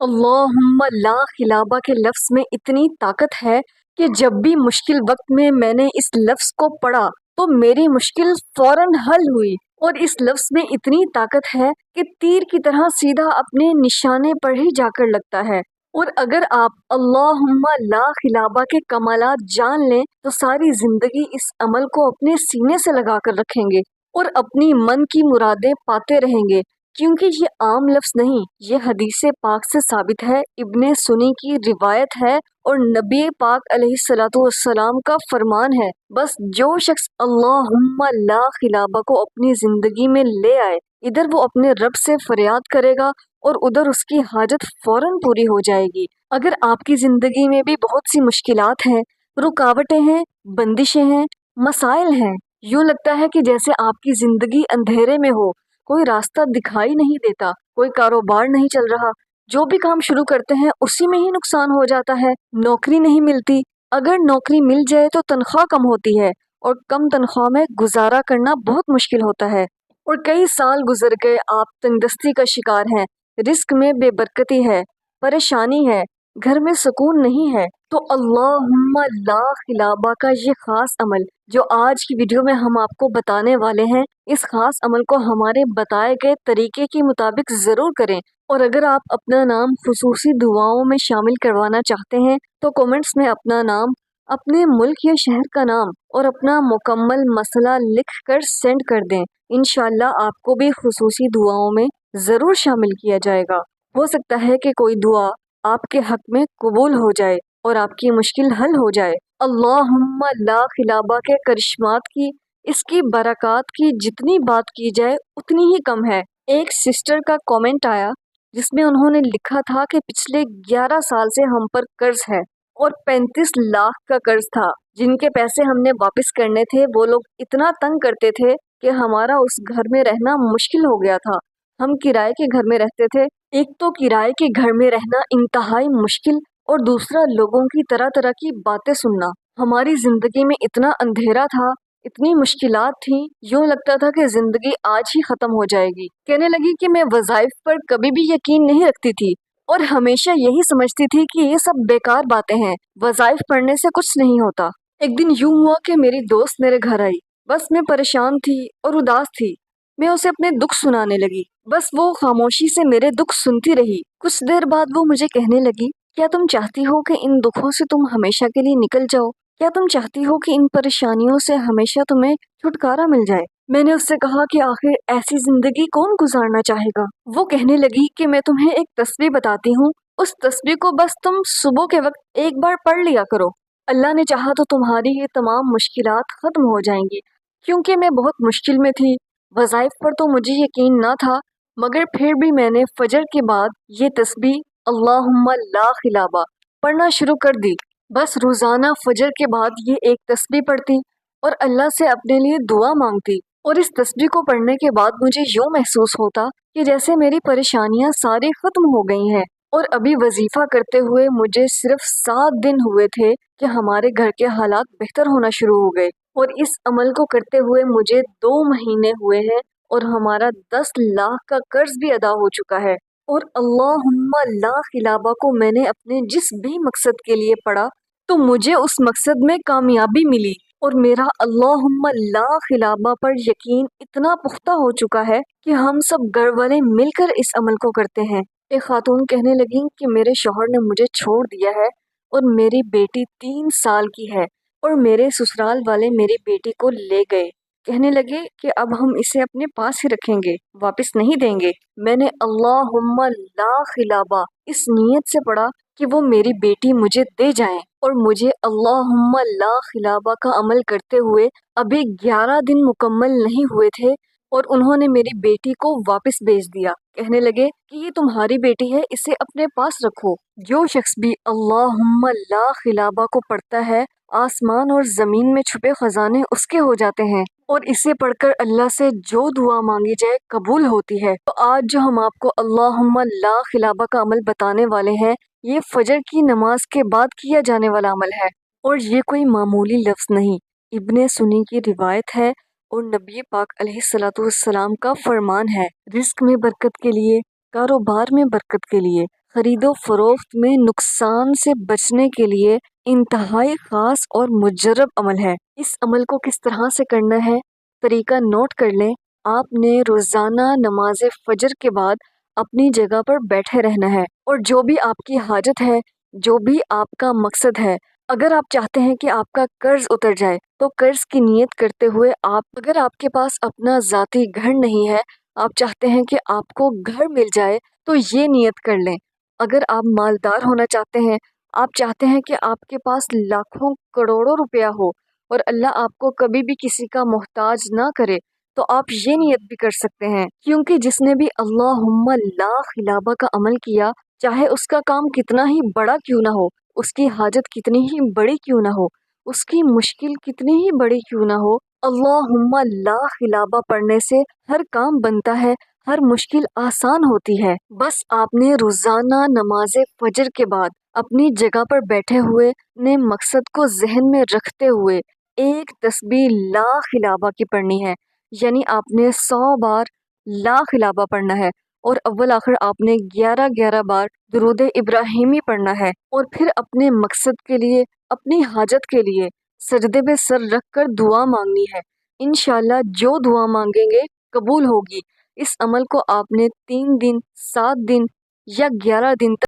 अल्लाहुम्मा ला खिलाबा के लफ्ज़ में इतनी ताकत है कि जब भी मुश्किल वक्त में मैंने इस लफ्ज़ को पढ़ा तो मेरी मुश्किल फौरन हल हुई। और इस लफ्ज़ में इतनी ताकत है कि तीर की तरह सीधा अपने निशाने पर ही जाकर लगता है। और अगर आप अल्लाहुम्मा ला खिलाबा के कमालात जान लें तो सारी जिंदगी इस अमल को अपने सीने से लगा कर रखेंगे और अपनी मन की मुरादें पाते रहेंगे। क्योंकि ये आम लफ्ज़ नहीं, ये हदीस पाक से साबित है, इब्ने सुनी की रिवायत है और नबी पाक अलैहिस्सलातु वस्सलाम का फरमान है। बस जो शख्स अल्लाहुम्मा ला खिलाबा को अपनी जिंदगी में ले आए, इधर वो अपने रब से फरियाद करेगा और उधर उसकी हाजत फौरन पूरी हो जाएगी। अगर आपकी जिंदगी में भी बहुत सी मुश्किलात हैं, रुकावटें हैं, बंदिशें हैं, मसाइल हैं, यूँ लगता है कि जैसे आपकी जिंदगी अंधेरे में हो, कोई रास्ता दिखाई नहीं देता, कोई कारोबार नहीं चल रहा, जो भी काम शुरू करते हैं उसी में ही नुकसान हो जाता है, नौकरी नहीं मिलती, अगर नौकरी मिल जाए तो तनख्वाह कम होती है और कम तनख्वाह में गुजारा करना बहुत मुश्किल होता है। और कई साल गुजर गए, आप तंगदस्ती का शिकार हैं, रिस्क में बेबरकती है, परेशानी है, घर में सुकून नहीं है, तो अल्लाहुम्मा ला खिलाबा का ये खास अमल जो आज की वीडियो में हम आपको बताने वाले हैं, इस खास अमल को हमारे बताए गए तरीके के मुताबिक ज़रूर करें। और अगर आप अपना नाम खुसूसी दुआओं में शामिल करवाना चाहते हैं तो कमेंट्स में अपना नाम, अपने मुल्क या शहर का नाम और अपना मुकम्मल मसला लिख कर सेंड कर दें। इंशाल्लाह आपको भी खुसूसी दुआओं में ज़रूर शामिल किया जाएगा। हो सकता है कि कोई दुआ आपके हक में कबूल हो जाए और आपकी मुश्किल हल हो जाए। अल्लाहुम्मा ला खिलाबा के करिश्मात की, इसकी बरक़ात की जितनी बात की जाए उतनी ही कम है। एक सिस्टर का कमेंट आया जिसमें उन्होंने लिखा था कि पिछले 11 साल से हम पर कर्ज है और 35 लाख का कर्ज था, जिनके पैसे हमने वापस करने थे। वो लोग इतना तंग करते थे कि हमारा उस घर में रहना मुश्किल हो गया था। हम किराए के घर में रहते थे। एक तो किराए के घर में रहना इंतहाई मुश्किल और दूसरा लोगों की तरह तरह की बातें सुनना। हमारी जिंदगी में इतना अंधेरा था, इतनी मुश्किलात थी, यूं लगता था कि जिंदगी आज ही खत्म हो जाएगी। कहने लगी कि मैं वज़ाइफ पर कभी भी यकीन नहीं रखती थी और हमेशा यही समझती थी कि ये सब बेकार बातें हैं, वज़ाइफ पढ़ने से कुछ नहीं होता। एक दिन यूं हुआ कि मेरी दोस्त मेरे घर आई। बस मैं परेशान थी और उदास थी। मैं उसे अपने दुख सुनाने लगी, बस वो खामोशी से मेरे दुख सुनती रही। कुछ देर बाद वो मुझे कहने लगी, क्या तुम चाहती हो कि इन दुखों से तुम हमेशा के लिए निकल जाओ? क्या तुम चाहती हो कि इन परेशानियों से हमेशा तुम्हें छुटकारा मिल जाए? मैंने उससे कहा कि आखिर ऐसी जिंदगी कौन गुजारना चाहेगा। वो कहने लगी कि मैं तुम्हें एक तस्बीह बताती हूँ, उस तस्बीह को बस तुम सुबह के वक्त एक बार पढ़ लिया करो। अल्लाह ने चाहा तो तुम्हारी ये तमाम मुश्किलात खत्म हो जाएंगी। क्योंकि मैं बहुत मुश्किल में थी, वज़ाइफ पर तो मुझे यकीन ना था, मगर फिर भी मैंने फजर के बाद ये तस्बीह अल्लाहुम्मा ला खिलाबा पढ़ना शुरू कर दी। बस रोज़ाना फजर के बाद ये एक तस्बीह पढ़ती और अल्लाह से अपने लिए दुआ मांगती। और इस तस्बीह को पढ़ने के बाद मुझे यूँ महसूस होता कि जैसे मेरी परेशानियाँ सारी ख़त्म हो गई हैं। और अभी वजीफ़ा करते हुए मुझे सिर्फ 7 दिन हुए थे कि हमारे घर के हालात बेहतर होना शुरू हो गए। और इस अमल को करते हुए मुझे 2 महीने हुए हैं और हमारा 10 लाख का कर्ज भी अदा हो चुका है। और अल्लाहुम्मा ला खिलाबा को मैंने अपने जिस भी मकसद के लिए पढ़ा तो मुझे उस मकसद में कामयाबी मिली। और मेरा अल्लाहुम्मा ला खिलाबा पर यकीन इतना पुख्ता हो चुका है कि हम सब घर वाले मिलकर इस अमल को करते हैं। एक खातून कहने लगी कि मेरे शौहर ने मुझे छोड़ दिया है और मेरी बेटी 3 साल की है और मेरे ससुराल वाले मेरी बेटी को ले गए। कहने लगे कि अब हम इसे अपने पास ही रखेंगे, वापस नहीं देंगे। मैंने अल्लाहुम्मा ला खिलाबा इस नीयत से पढ़ा कि वो मेरी बेटी मुझे दे जाएं। और मुझे अल्लाहुम्मा ला खिलाबा का अमल करते हुए अभी 11 दिन मुकम्मल नहीं हुए थे और उन्होंने मेरी बेटी को वापस भेज दिया। कहने लगे कि ये तुम्हारी बेटी है, इसे अपने पास रखो। जो शख्स भी अल्लाहुम्मा ला खिलाबा को पढ़ता है, आसमान और ज़मीन में छुपे खजाने उसके हो जाते हैं और इसे पढ़कर अल्लाह से जो दुआ मांगी जाए कबूल होती है। तो आज जो हम आपको अल्लाहुम्मा ला खिलाबा का अमल बताने वाले हैं, ये फजर की नमाज के बाद किया जाने वाला अमल है और ये कोई मामूली लफ्ज़ नहीं, इब्ने सुनी की रिवायत है और नबी पाक अलैहिस्सलातु वस्सलाम का फरमान है। रिस्क में बरकत के लिए, कारोबार में बरकत के लिए, خرید و فروخت میں نقصان سے بچنے کے لیے انتہائی خاص اور مجرب عمل ہے۔ اس عمل کو کس طرح سے کرنا ہے، طریقہ نوٹ کر لیں۔ آپ نے روزانہ نماز فجر کے بعد اپنی جگہ پر بیٹھے رہنا ہے، اور جو بھی آپ کی حاجت ہے، جو بھی آپ کا مقصد ہے، اگر آپ چاہتے ہیں کہ آپ کا قرض اتر جائے تو قرض کی نیت کرتے ہوئے اگر آپ کے پاس اپنا ذاتی گھر نہیں ہے، آپ چاہتے ہیں کہ آپ کو گھر مل جائے تو یہ نیت کر لیں۔ اگر آپ مالدار ہونا چاہتے ہیں، آپ چاہتے ہیں کہ آپ کے پاس لاکھوں کروڑوں روپیہ ہو اور اللہ آپ کو کبھی بھی کسی کا محتاج نہ کرے، تو آپ یہ نیت بھی کر سکتے ہیں، کیونکہ جس نے بھی اللہم لا خلابہ کا عمل کیا، چاہے اس کا کام کتنا ہی بڑا کیوں نہ ہو، اس کی حاجت کتنی ہی بڑی کیوں نہ ہو، اس کی مشکل کتنی ہی بڑی کیوں نہ ہو، اللہم لا خلابہ پڑھنے سے ہر کام بنتا ہے، ہر مشکل آسان ہوتی ہے۔ بس آپ نے روزانہ نماز فجر کے بعد اپنی جگہ پر بیٹھے ہوئے نے مقصد کو ذہن میں رکھتے ہوئے ایک تسبیح لا خلابہ کی پڑھنی ہے، یعنی آپ نے 100 بار لا خلابہ پڑھنا ہے، اور اول آخر آپ نے 11 بار درود ابراہیمی پڑھنا ہے، اور پھر اپنے مقصد کے لیے، اپنی حاجت کے لیے سجدے پہ سر رکھ کر دعا مانگنی ہے۔ انشاءاللہ جو دعا مانگیں گے قبول ہوگی۔ اس عمل کو آپ نے 3 دن، 7 دن یا 11 دن تک